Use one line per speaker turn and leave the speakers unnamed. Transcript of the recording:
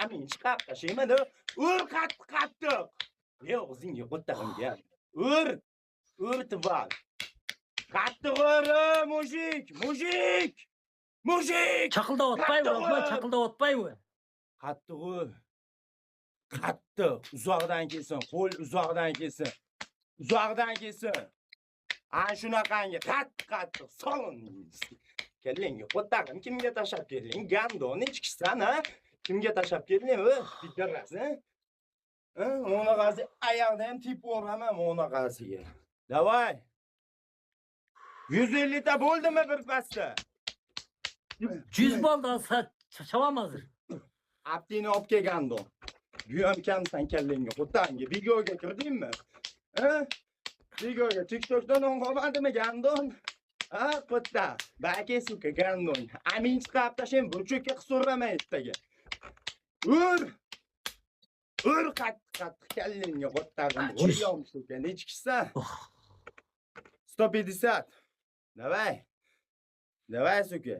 Amin chiqab tashlayman-da. Ur qattiq. O'zingga qo'ttag'imga. Ur tval. Qattiq ur, mujik.
Chaqilda o'tpaymi?
Qattiq ur. Qattiq. Uzoqdan kelsin, qo'l uzoqdan kelsin. Ana shunaqangi qattiq solin. Kelling, qo'ttag'im kimga tashab kelding? Gandon ichkisan, ha? Kimga tashab kelding? Bitirasiz, ha? O'naqasi oyoqda ham tip o'raman o'naqasiga. Davay. 150 ta bo'ldimi bir pasda?
100 bo'ldi, chavam hozir.
Aptini olib kelgandon. Bu ham kamsan kellingga, qo'ttag'imga videoga kirdingmi? Ha? Videoga TikTokdan olmadimi gandon? Ha, qo'tta. Baki suka gandon. Amin chiqib tashin burchukka qisurramay istaga. Ur qattiq kellingga qo'ttag'im. O'riyom suka, nechkisa? 150. Давай, сука.